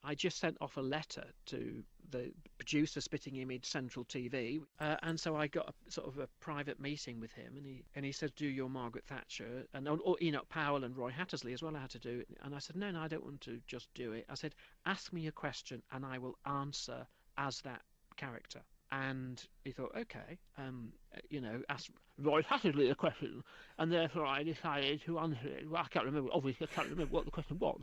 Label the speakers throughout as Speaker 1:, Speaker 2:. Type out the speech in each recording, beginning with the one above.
Speaker 1: I just sent off a letter to the producer, Spitting Image Central TV, and so I got a sort of a private meeting with him, and he said, do your Margaret Thatcher, and or Enoch Powell and Roy Hattersley as well, I had to do it. And I said, no, I don't want to just do it. I said, ask me a question and I will answer as that character. And he thought, okay, ask Roy Hattersley a question, and therefore I decided to answer it. Well, obviously I can't remember what the question was,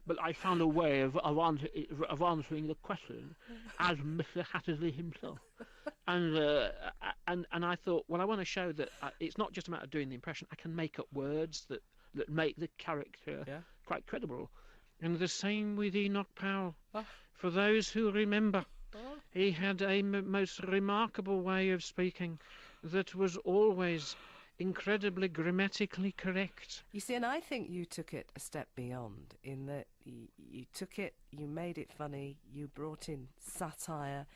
Speaker 1: but I found a way of answering the question as Mr. Hattersley himself. And I thought, well, I want to show that it's not just a matter of doing the impression. I can make up words that make the character quite credible. And the same with Enoch Powell. For those who remember, he had a most remarkable way of speaking that was always incredibly grammatically correct.
Speaker 2: You see, and I think you took it a step beyond, in that you took it, you made it funny, you brought in satire,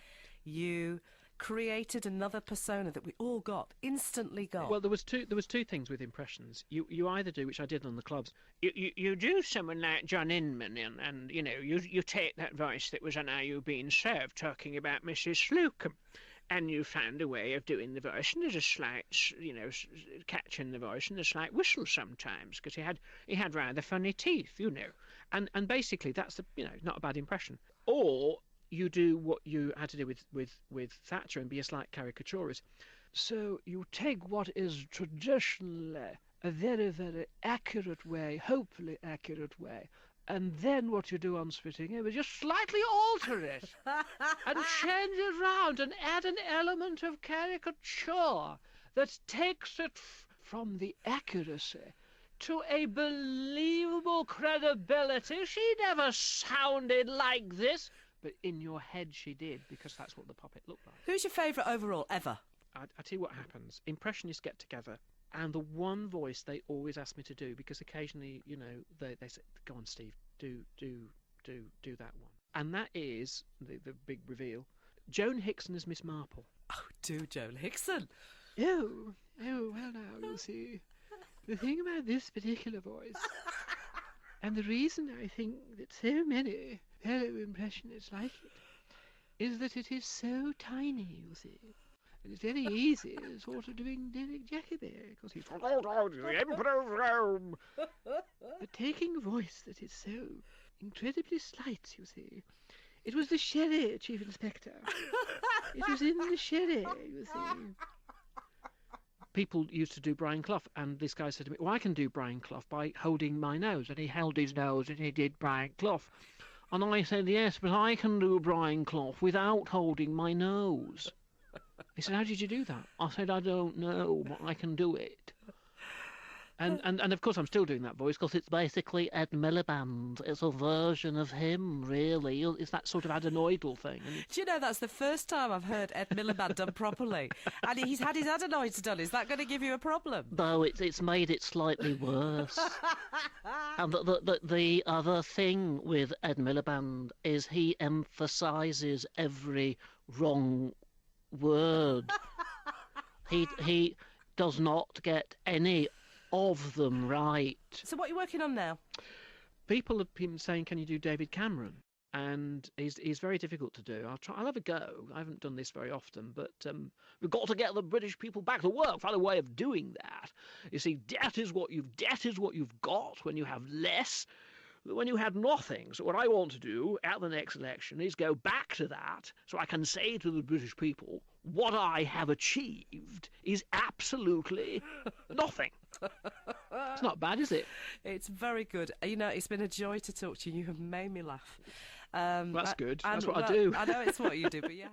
Speaker 2: you created another persona that we all instantly got.
Speaker 1: Well, there was two things with impressions. You either do, which I did on the clubs, you do someone like John Inman, and you take that voice that was on Are You Being Served, talking about Mrs. Slocum, and you found a way of doing the voice, and there's a slight, catch in the voice, and a slight whistle sometimes, because he had rather funny teeth, and basically that's not a bad impression. Or you do what you had to do with Thatcher and be a slight caricaturist. So you take what is traditionally a very, very accurate way, hopefully accurate way, and then what you do on Spitting Image, just slightly alter it and change it round and add an element of caricature that takes it from the accuracy to a believable credibility. She never sounded like this. But in your head she did, because that's what the puppet looked like.
Speaker 2: Who's your favourite overall, ever?
Speaker 1: I tell you what happens. Impressionists get together, and the one voice they always ask me to do, because occasionally, they say, go on, Steve, do that one. And that is, the big reveal, Joan Hickson as Miss Marple.
Speaker 2: Oh, do Joan Hickson.
Speaker 1: Oh, well now, you see, the thing about this particular voice, and the reason I think that so many fellow impressionists like it, is that it is so tiny, you see. And it's very easy, sort of doing Derek Jacobi, because he's the Emperor of Rome. But taking a voice that is so incredibly slight, you see. It was the sherry, Chief Inspector. It was in the sherry, you see. People used to do Brian Clough, and this guy said to me, well, I can do Brian Clough by holding my nose. And he held his nose and he did Brian Clough. And I said, yes, but I can do Brian Clough without holding my nose. He said, how did you do that? I said, I don't know, but I can do it. And of course I'm still doing that voice, because it's basically Ed Miliband. It's a version of him, really. It's that sort of adenoidal thing.
Speaker 2: Do you know, that's the first time I've heard Ed Miliband done properly. And he's had his adenoids done. Is that going to give you a problem?
Speaker 1: No, it's made it slightly worse. And the other thing with Ed Miliband is he emphasises every wrong word. He does not get any of them right.
Speaker 2: So what are you working on now?
Speaker 1: People have been saying, can you do David Cameron? And he's very difficult to do. I'll have a go. I haven't done this very often, but we've got to get the British people back to work. Find a way of doing that. You see, debt is what you've got when you have less, when you had nothing. So what I want to do at the next election is go back to that, so I can say to the British people, what I have achieved is absolutely nothing. It's not bad, is it?
Speaker 2: It's very good. It's been a joy to talk to you. You have made me laugh.
Speaker 1: That's good. That's what I do.
Speaker 2: I know it's what you do, but yeah.